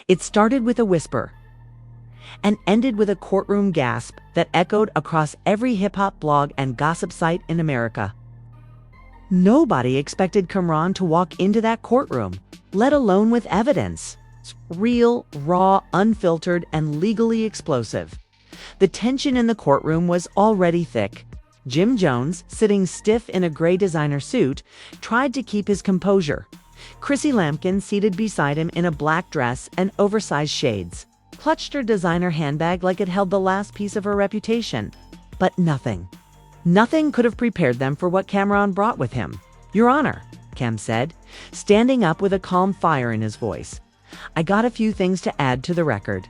It started with a whisper and ended with a courtroom gasp that echoed across every hip-hop blog and gossip site in America. Nobody expected Camron to walk into that courtroom, let alone with evidence. Real, raw, unfiltered, and legally explosive. The tension in the courtroom was already thick. Jim Jones, sitting stiff in a gray designer suit, tried to keep his composure. Chrissy Lampkin, seated beside him in a black dress and oversized shades, clutched her designer handbag like it held the last piece of her reputation. But nothing could have prepared them for what Camron brought with him. "Your Honor," Cam said, standing up with a calm fire in his voice, "I got a few things to add to the record."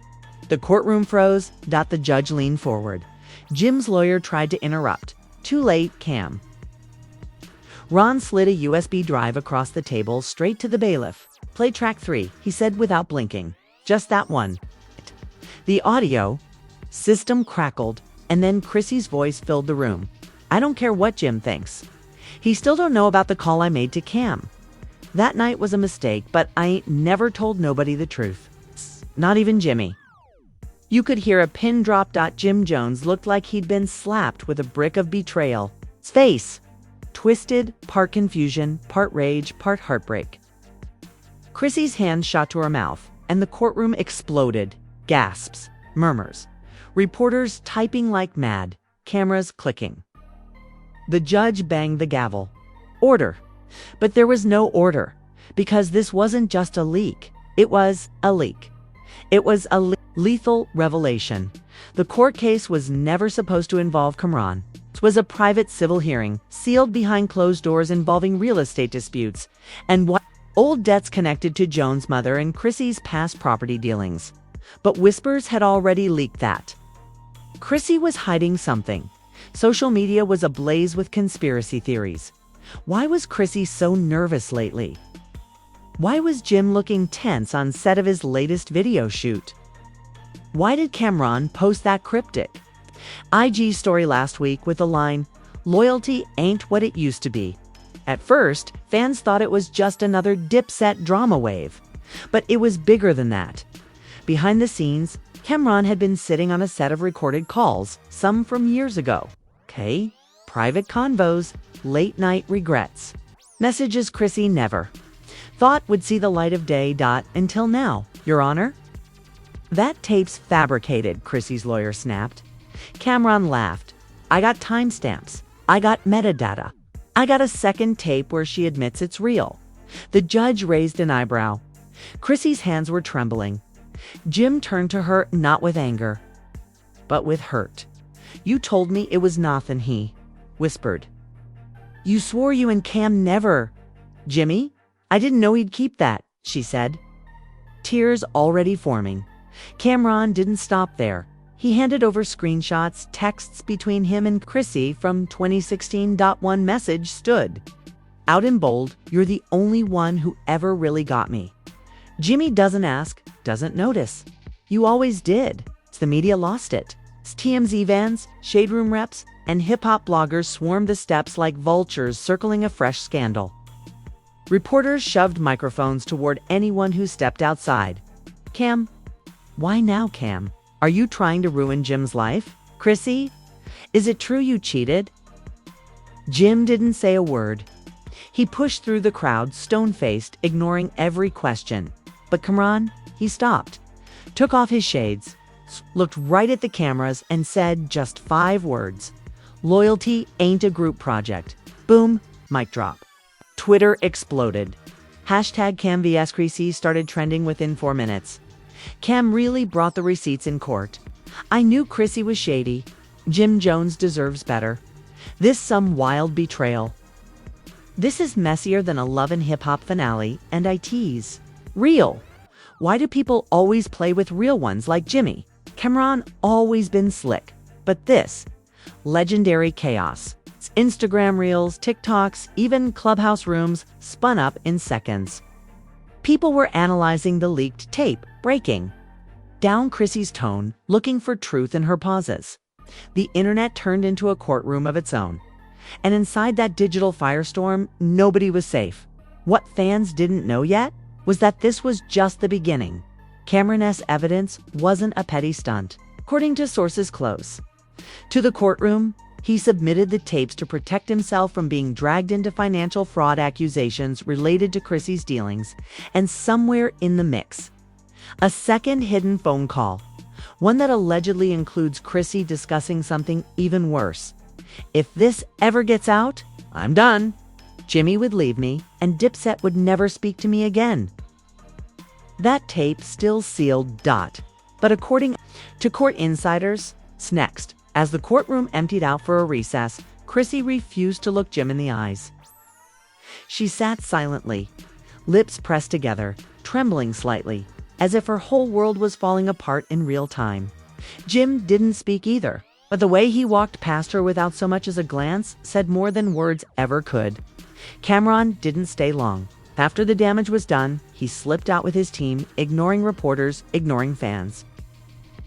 The courtroom froze. The judge leaned forward. Jim's lawyer tried to interrupt. Too late, Cam. Ron slid a USB drive across the table straight to the bailiff. "Play track 3, he said without blinking. "Just that one." The audio system crackled, and then Chrissy's voice filled the room. "I don't care what Jim thinks. He still don't know about the call I made to Cam. That night was a mistake, but I ain't never told nobody the truth. Not even Jimmy." You could hear a pin drop. Jim Jones looked like he'd been slapped with a brick of betrayal. His face twisted, part confusion, part rage, part heartbreak. Chrissy's hand shot to her mouth, and the courtroom exploded. Gasps, murmurs, reporters typing like mad, cameras clicking. The judge banged the gavel. Order. But there was no order, because this wasn't just a leak. It was a leak. It was a lethal revelation. The court case was never supposed to involve Camron. It was a private civil hearing, sealed behind closed doors, involving real estate disputes and old debts connected to Jones' mother and Chrissy's past property dealings. But whispers had already leaked that Chrissy was hiding something. Social media was ablaze with conspiracy theories. Why was Chrissy so nervous lately? Why was Jim looking tense on set of his latest video shoot? Why did Camron post that cryptic IG story last week with the line, "Loyalty ain't what it used to be"? At first, fans thought it was just another Dipset drama wave. But it was bigger than that. Behind the scenes, Camron had been sitting on a set of recorded calls, some from years ago. Okay, private convos, late-night regrets. Messages Chrissy never thought would see the light of day. Until now, Your Honor. "That tape's fabricated," Chrissy's lawyer snapped. Camron laughed. "I got timestamps. I got metadata. I got a second tape where she admits it's real." The judge raised an eyebrow. Chrissy's hands were trembling. Jim turned to her, not with anger, but with hurt. "You told me it was nothing," he whispered. "You swore you and Cam never." "Jimmy? I didn't know he'd keep that," she said, tears already forming. Camron didn't stop there. He handed over screenshots, texts between him and Chrissy from 2016. One message stood out in bold, "You're the only one who ever really got me. Jimmy doesn't ask, doesn't notice. You always did." The media lost it. TMZ vans, shade room reps, and hip-hop bloggers swarmed the steps like vultures circling a fresh scandal. Reporters shoved microphones toward anyone who stepped outside. "Cam? Why now, Cam? Are you trying to ruin Jim's life? Chrissy? Is it true you cheated?" Jim didn't say a word. He pushed through the crowd, stone-faced, ignoring every question. But Camron, he stopped, took off his shades, looked right at the cameras, and said just 5 words. "Loyalty ain't a group project." Boom, mic drop. Twitter exploded. #CamVSChrisy started trending within 4 minutes. Cam really brought the receipts in court. "I knew Chrissy was shady. Jim Jones deserves better. This some wild betrayal. This is messier than a Love and Hip Hop finale, and I tease. Real. Why do people always play with real ones like Jimmy? Camron always been slick. But this, legendary chaos. Instagram reels, TikToks, even clubhouse rooms spun up in seconds. People were analyzing the leaked tape, breaking down Chrissy's tone, looking for truth in her pauses. The internet turned into a courtroom of its own. And inside that digital firestorm, nobody was safe. What fans didn't know yet was that this was just the beginning. Camron's evidence wasn't a petty stunt, according to sources close to the courtroom. He submitted the tapes to protect himself from being dragged into financial fraud accusations related to Chrissy's dealings, and somewhere in the mix, a second hidden phone call, one that allegedly includes Chrissy discussing something even worse. If this ever gets out, I'm done. Jimmy would leave me, and Dipset would never speak to me again. That tape still sealed. But according to court insiders, next, as the courtroom emptied out for a recess, Chrissy refused to look Jim in the eyes. She sat silently, lips pressed together, trembling slightly, as if her whole world was falling apart in real time. Jim didn't speak either, but the way he walked past her without so much as a glance said more than words ever could. Camron didn't stay long. After the damage was done, he slipped out with his team, ignoring reporters, ignoring fans,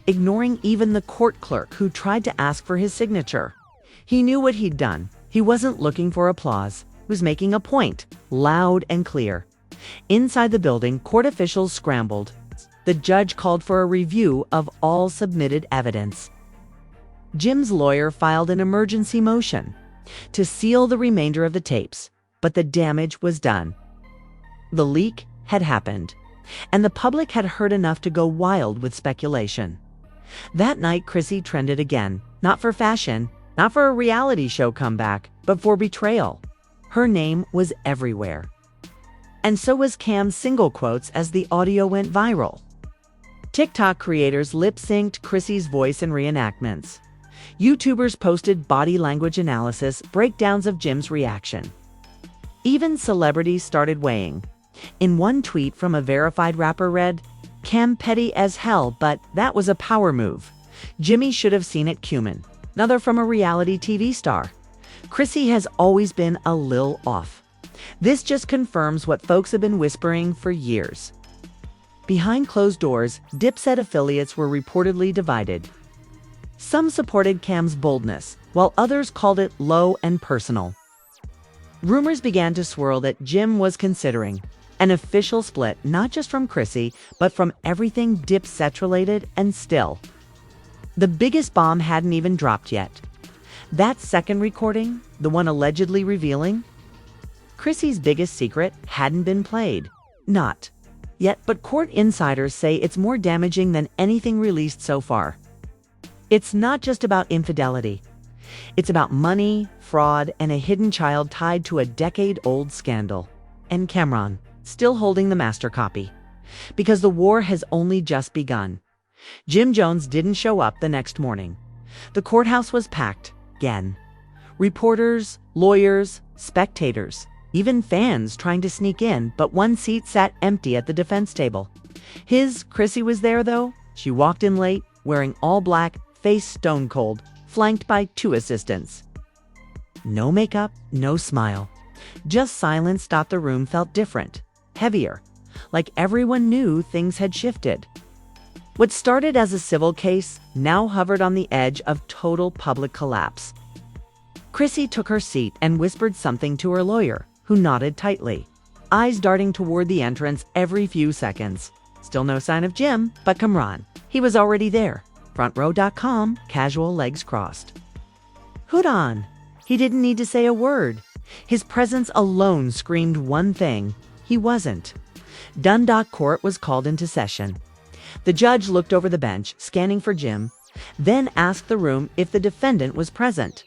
ignoring even the court clerk who tried to ask for his signature. He knew what he'd done. He wasn't looking for applause. He was making a point, loud and clear. Inside the building, court officials scrambled. The judge called for a review of all submitted evidence. Jim's lawyer filed an emergency motion to seal the remainder of the tapes, but the damage was done. The leak had happened, and the public had heard enough to go wild with speculation. That night, Chrissy trended again, not for fashion, not for a reality show comeback, but for betrayal. Her name was everywhere. And so was Cam's single quotes as the audio went viral. TikTok creators lip-synced Chrissy's voice in reenactments. YouTubers posted body language analysis breakdowns of Jim's reaction. Even celebrities started weighing. In one tweet from a verified rapper read, "Cam petty as hell, but that was a power move. Jimmy should have seen it cumin." Another from a reality TV star, "Chrissy has always been a lil off. This just confirms what folks have been whispering for years." Behind closed doors, Dipset affiliates were reportedly divided. Some supported Cam's boldness, while others called it low and personal. Rumors began to swirl that Jim was considering an official split, not just from Chrissy, but from everything Dipset related, and still, the biggest bomb hadn't even dropped yet. That second recording, the one allegedly revealing Chrissy's biggest secret, hadn't been played. Not yet, but court insiders say it's more damaging than anything released so far. It's not just about infidelity. It's about money, fraud, and a hidden child tied to a decade-old scandal. And Camron, still holding the master copy. Because the war has only just begun. Jim Jones didn't show up the next morning. The courthouse was packed again. Reporters, lawyers, spectators, even fans trying to sneak in, but one seat sat empty at the defense table. Chrissy was there, though. She walked in late, wearing all black, face stone cold, flanked by two assistants. No makeup, no smile. Just silence. The room felt different, heavier, like everyone knew things had shifted. What started as a civil case now hovered on the edge of total public collapse. Chrissy took her seat and whispered something to her lawyer, who nodded tightly, eyes darting toward the entrance every few seconds. Still no sign of Jim, but Camron. He was already there. FrontRow.com, casual, legs crossed. Hood on. He didn't need to say a word. His presence alone screamed one thing: he wasn't done. Court was called into session. The judge looked over the bench, scanning for Jim, then asked the room if the defendant was present.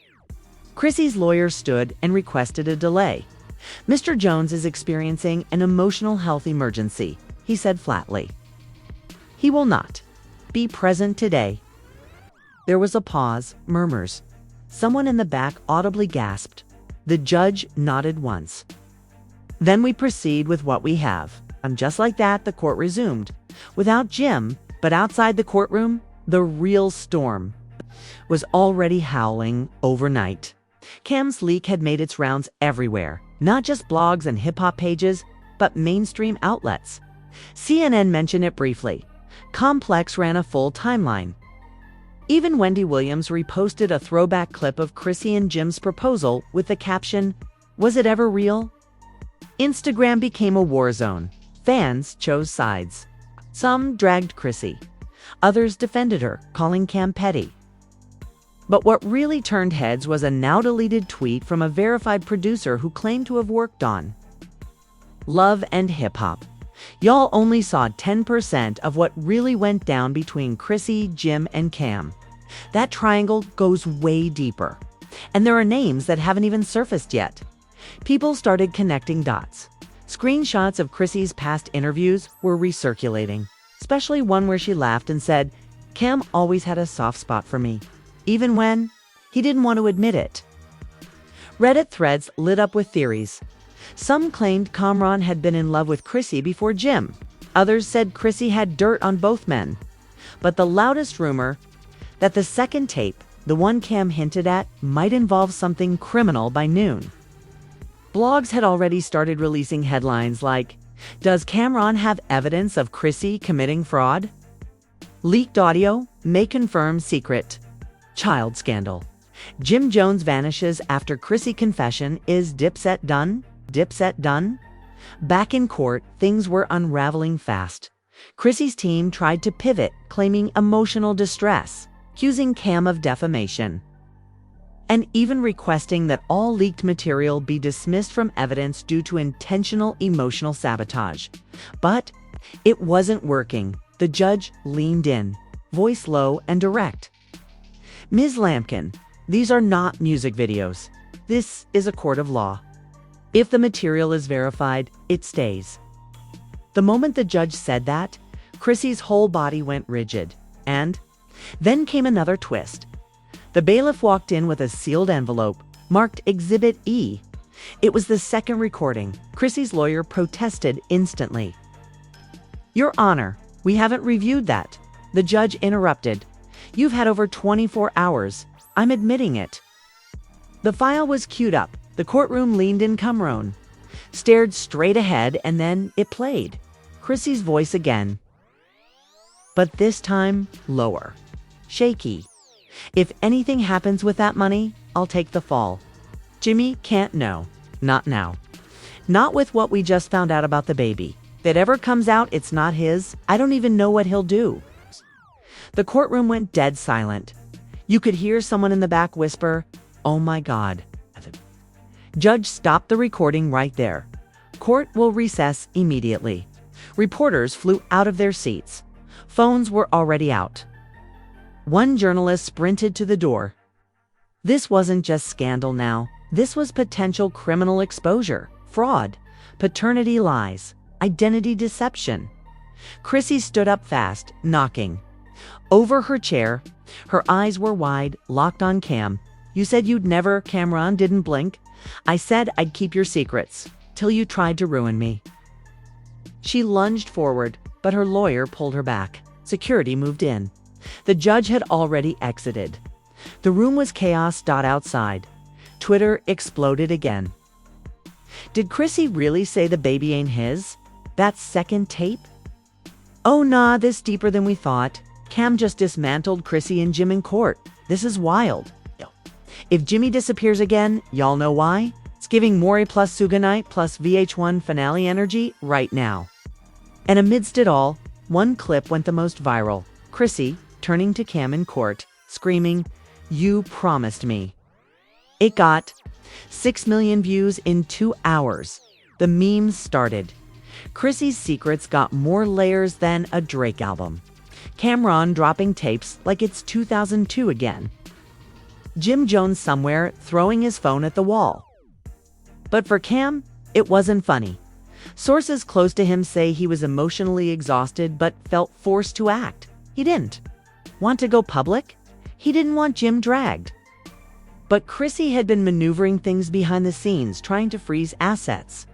Chrissy's lawyer stood and requested a delay. "Mr. Jones is experiencing an emotional health emergency," he said flatly. "He will not be present today." There was a pause, murmurs. Someone in the back audibly gasped. The judge nodded once. "Then we proceed with what we have." And just like that, the court resumed. Without Jim, but outside the courtroom, the real storm was already howling overnight. Cam's leak had made its rounds everywhere, not just blogs and hip-hop pages, but mainstream outlets. CNN mentioned it briefly. Complex ran a full timeline. Even Wendy Williams reposted a throwback clip of Chrissy and Jim's proposal with the caption, "Was it ever real?" Instagram became a war zone. Fans chose sides. Some dragged Chrissy. Others defended her, calling Cam petty. But what really turned heads was a now-deleted tweet from a verified producer who claimed to have worked on Love and Hip Hop. Y'all only saw 10% of what really went down between Chrissy, Jim, and Cam. That triangle goes way deeper. And there are names that haven't even surfaced yet. People started connecting dots. Screenshots of Chrissy's past interviews were recirculating, especially one where she laughed and said, "Cam always had a soft spot for me, even when he didn't want to admit it." Reddit threads lit up with theories. Some claimed Camron had been in love with Chrissy before Jim. Others said Chrissy had dirt on both men. But the loudest rumor, that the second tape, the one Cam hinted at, might involve something criminal by noon. Blogs had already started releasing headlines like, "Does Camron have evidence of Chrissy committing fraud?" "Leaked audio may confirm secret." "Child scandal." "Jim Jones vanishes after Chrissy confession. Is Dipset done? Dipset done?" Back in court, things were unraveling fast. Chrissy's team tried to pivot, claiming emotional distress, accusing Cam of defamation, and even requesting that all leaked material be dismissed from evidence due to intentional emotional sabotage. But it wasn't working. The judge leaned in, voice low and direct. "Ms. Lampkin, these are not music videos. This is a court of law. If the material is verified, it stays." The moment the judge said that, Chrissy's whole body went rigid. And then came another twist. The bailiff walked in with a sealed envelope, marked Exhibit E. It was the second recording. Chrissy's lawyer protested instantly. "Your Honor, we haven't reviewed that." The judge interrupted. "You've had over 24 hours. I'm admitting it." The file was queued up. The courtroom leaned in Camron, stared straight ahead, and then it played. Chrissy's voice again. But this time, lower. Shaky. "If anything happens with that money, I'll take the fall. Jimmy can't know. Not now. Not with what we just found out about the baby. If it ever comes out it's not his, I don't even know what he'll do." The courtroom went dead silent. You could hear someone in the back whisper, "Oh my God." Judge stopped the recording right there. "Court will recess immediately." Reporters flew out of their seats. Phones were already out. One journalist sprinted to the door. This wasn't just scandal now. This was potential criminal exposure, fraud, paternity lies, identity deception. Chrissy stood up fast, knocking. Over her chair, her eyes were wide, locked on Cam. "You said you'd never." Camron didn't blink. "I said I'd keep your secrets, till you tried to ruin me." She lunged forward, but her lawyer pulled her back. Security moved in. The judge had already exited. The room was chaos. Outside, Twitter exploded again. Did Chrissy really say the baby ain't his? That second tape? "Oh nah, this deeper than we thought. Cam just dismantled Chrissy and Jim in court. This is wild. If Jimmy disappears again, y'all know why? It's giving Maury plus Suganite plus VH1 finale energy right now." And amidst it all, one clip went the most viral. Chrissy turning to Cam in court, screaming, "You promised me." It got 6 million views in 2 hours. The memes started. Chrissy's secrets got more layers than a Drake album. Camron dropping tapes like it's 2002 again. Jim Jones somewhere throwing his phone at the wall. But for Cam, it wasn't funny. Sources close to him say he was emotionally exhausted but felt forced to act. He didn't want to go public. He didn't want Jim dragged. But Chrissy had been maneuvering things behind the scenes, trying to freeze assets,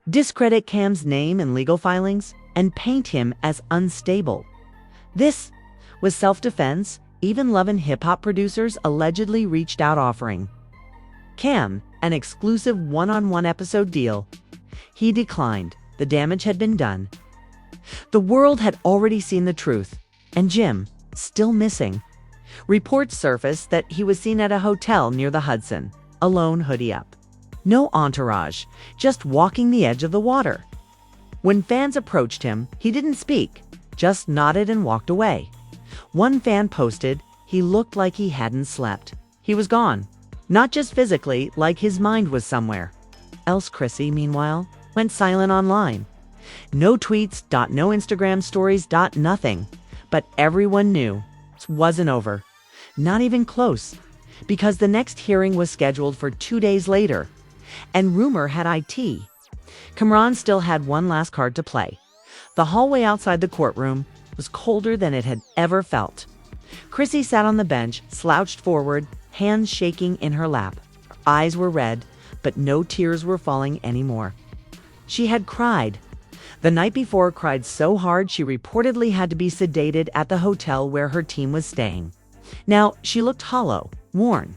discredit Cam's name and legal filings, and paint him as unstable. This was self-defense. Even Love and Hip Hop producers allegedly reached out offering Cam an exclusive one-on-one episode deal. He declined. The damage had been done. The world had already seen the truth, and Jim, still missing. Reports surfaced that he was seen at a hotel near the Hudson, alone, hoodie up. No entourage, just walking the edge of the water. When fans approached him, he didn't speak, just nodded and walked away. One fan posted, "He looked like he hadn't slept. He was gone. Not just physically, like his mind was somewhere." Else Chrissy, meanwhile, went silent online. No tweets, no Instagram stories, nothing. But everyone knew it wasn't over. Not even close. Because the next hearing was scheduled for 2 days later. And rumor had it. Camron still had one last card to play. The hallway outside the courtroom was colder than it had ever felt. Chrissy sat on the bench, slouched forward, hands shaking in her lap. Her eyes were red, but no tears were falling anymore. She had cried. The night before, cried so hard she reportedly had to be sedated at the hotel where her team was staying. Now, she looked hollow, worn,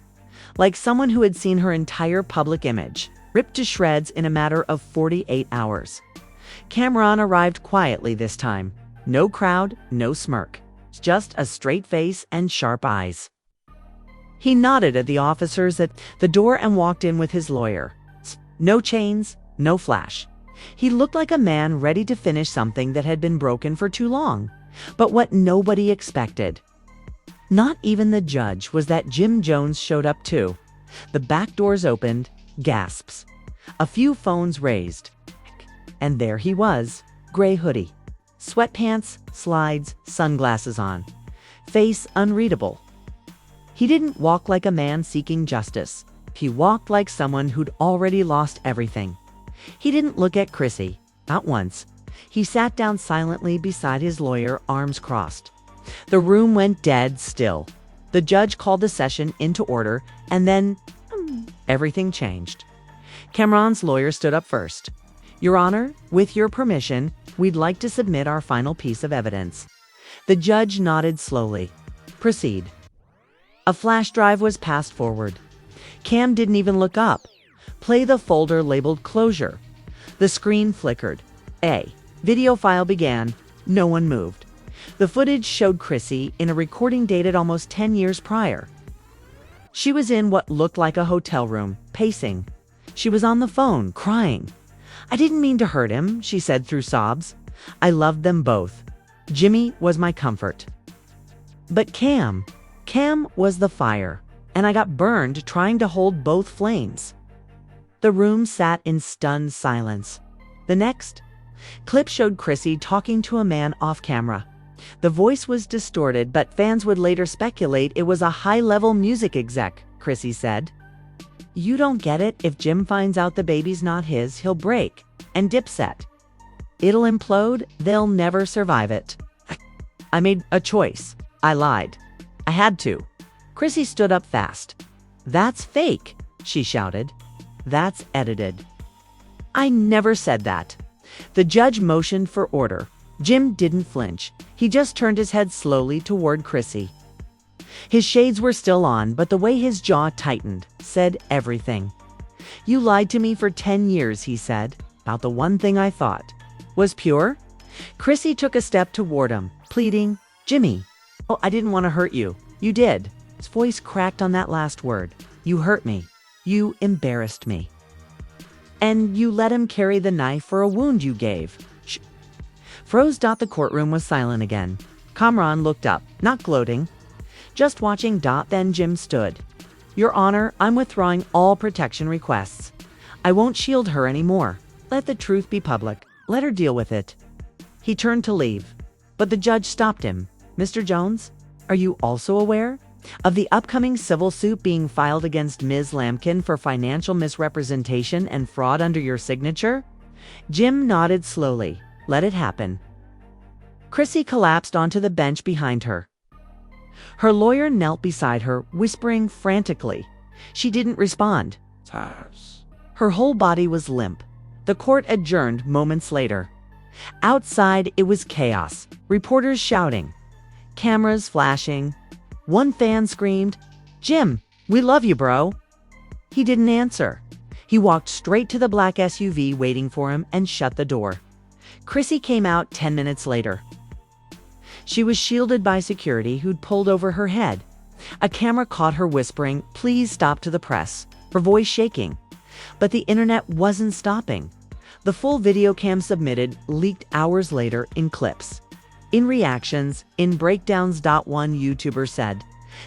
like someone who had seen her entire public image, ripped to shreds in a matter of 48 hours. Camron arrived quietly this time. No crowd, no smirk. Just a straight face and sharp eyes. He nodded at the officers at the door and walked in with his lawyer. No chains, no flash. He looked like a man ready to finish something that had been broken for too long. But what nobody expected, not even the judge, was that Jim Jones showed up too. The back doors opened, gasps. A few phones raised. And there he was, gray hoodie, sweatpants, slides, sunglasses on. Face unreadable. He didn't walk like a man seeking justice. He walked like someone who'd already lost everything. He didn't look at Chrissy, not once. He sat down silently beside his lawyer, arms crossed. The room went dead still. The judge called the session into order, and then everything changed. Camron's lawyer stood up first. "Your Honor, with your permission, we'd like to submit our final piece of evidence." The judge nodded slowly. "Proceed." A flash drive was passed forward. Cam didn't even look up. "Play the folder labeled closure." The screen flickered. A video file began. No one moved. The footage showed Chrissy in a recording dated almost 10 years prior. She was in what looked like a hotel room, pacing. She was on the phone, crying. "I didn't mean to hurt him," she said through sobs. "I loved them both. Jimmy was my comfort. But Cam was the fire, and I got burned trying to hold both flames." The room sat in stunned silence. The next clip showed Chrissy talking to a man off camera. The voice was distorted, but fans would later speculate it was a high-level music exec, Chrissy said. "You don't get it. If Jim finds out the baby's not his, he'll break. And Dipset. It'll implode. They'll never survive it. I made a choice. I lied. I had to." Chrissy stood up fast. "That's fake," she shouted. "That's edited." "I never said that." The judge motioned for order. Jim didn't flinch. He just turned his head slowly toward Chrissy. His shades were still on, but the way his jaw tightened said everything. "You lied to me for 10 years, he said, "about the one thing I thought was pure." Chrissy took a step toward him, pleading, "Jimmy, oh, I didn't want to hurt you. You did." His voice cracked on that last word. "You hurt me. You embarrassed me. And you let him carry the knife for a wound you gave." Froze. The courtroom was silent again. Camron looked up, not gloating, just watching. Then Jim stood. "Your Honor, I'm withdrawing all protection requests. I won't shield her anymore. Let the truth be public. Let her deal with it." He turned to leave, but the judge stopped him. "Mr. Jones, are you also aware of the upcoming civil suit being filed against Ms. Lampkin for financial misrepresentation and fraud under your signature?" Jim nodded slowly. "Let it happen." Chrissy collapsed onto the bench behind her. Her lawyer knelt beside her, whispering frantically. She didn't respond. Her whole body was limp. The court adjourned moments later. Outside, it was chaos. Reporters shouting. Cameras flashing. One fan screamed, "Jim, we love you, bro." He didn't answer. He walked straight to the black SUV waiting for him and shut the door. Chrissy came out 10 minutes later. She was shielded by security who'd pulled over her head. A camera caught her whispering, "Please stop," to the press, her voice shaking. But the internet wasn't stopping. The full video cam submitted leaked hours later in clips. In reactions, in breakdowns, one YouTuber said,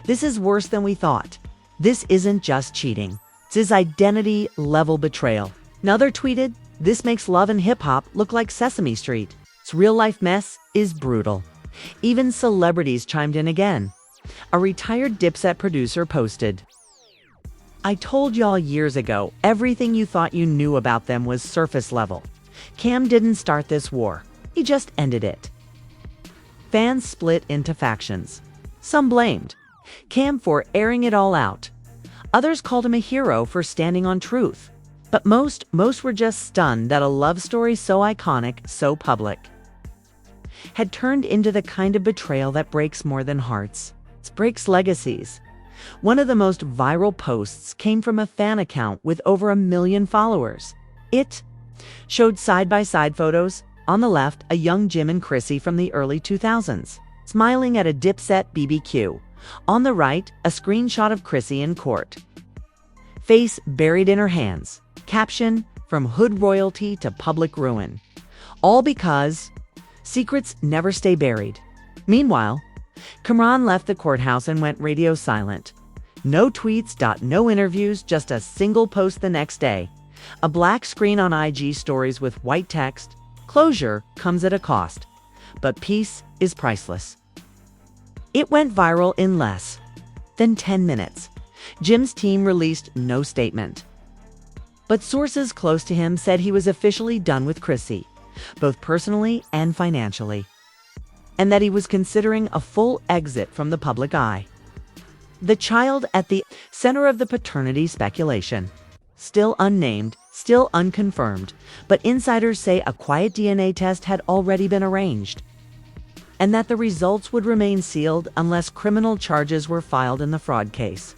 "This is worse than we thought. This isn't just cheating. It's identity-level betrayal." Another tweeted, "This makes love and hip-hop look like Sesame Street. Its real-life mess is brutal." Even celebrities chimed in again. A retired Dipset producer posted, "I told y'all years ago, everything you thought you knew about them was surface level. Cam didn't start this war. He just ended it." Fans split into factions. Some blamed Cam for airing it all out. Others called him a hero for standing on truth. But most were just stunned that a love story so iconic, so public, had turned into the kind of betrayal that breaks more than hearts. It breaks legacies. One of the most viral posts came from a fan account with over 1 million followers. It showed side-by-side photos. On the left, a young Jim and Chrissy from the early 2000s, smiling at a Dipset BBQ. On the right, a screenshot of Chrissy in court, face buried in her hands. Caption, "From hood royalty to public ruin." All because secrets never stay buried. Meanwhile, Camron left the courthouse and went radio silent. No tweets, no interviews, just a single post the next day. A black screen on IG stories with white text. "Closure comes at a cost, but peace is priceless." It went viral in less than 10 minutes. Jim's team released no statement, but sources close to him said he was officially done with Chrissy, both personally and financially, and that he was considering a full exit from the public eye. The child at the center of the paternity speculation, still unnamed, still unconfirmed, but insiders say a quiet DNA test had already been arranged, and that the results would remain sealed unless criminal charges were filed in the fraud case.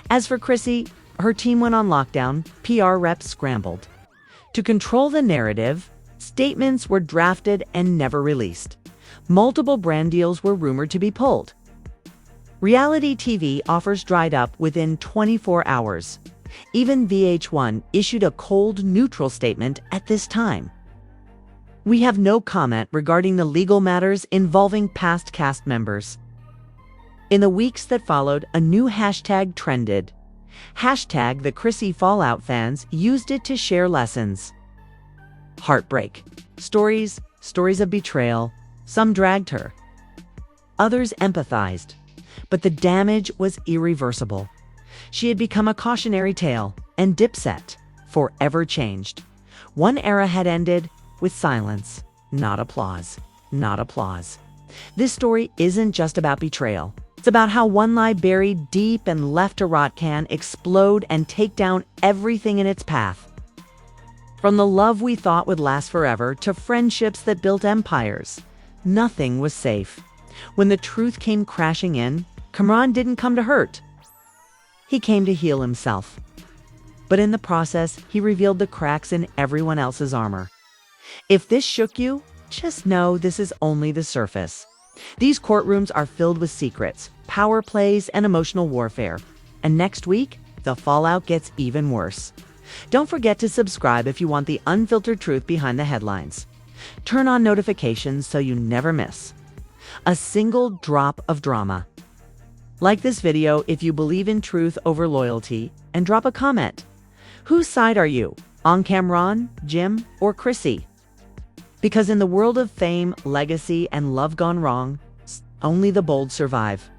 As for Chrissy, her team went on lockdown. PR reps scrambled to control the narrative. Statements were drafted and never released. Multiple brand deals were rumored to be pulled. Reality TV offers dried up within 24 hours. Even VH1 issued a cold, neutral statement at this time. "We have no comment regarding the legal matters involving past cast members." In the weeks that followed, a new hashtag trended. Hashtag the Chrissy Fallout. Fans used it to share lessons. Heartbreak. Stories of betrayal. Some dragged her. Others empathized. But the damage was irreversible. She had become a cautionary tale, and Dipset forever changed. One era had ended with silence, not applause, not applause. This story isn't just about betrayal. It's about how one lie buried deep and left to rot can explode and take down everything in its path. From the love we thought would last forever to friendships that built empires, nothing was safe. When the truth came crashing in, Camron didn't come to hurt. He came to heal himself. But in the process, he revealed the cracks in everyone else's armor. If this shook you, just know this is only the surface. These courtrooms are filled with secrets, power plays, and emotional warfare. And next week, the fallout gets even worse. Don't forget to subscribe if you want the unfiltered truth behind the headlines. Turn on notifications so you never miss a single drop of drama. Like this video if you believe in truth over loyalty, and drop a comment. Whose side are you? On Camron, Jim, or Chrissy? Because in the world of fame, legacy, and love gone wrong, only the bold survive.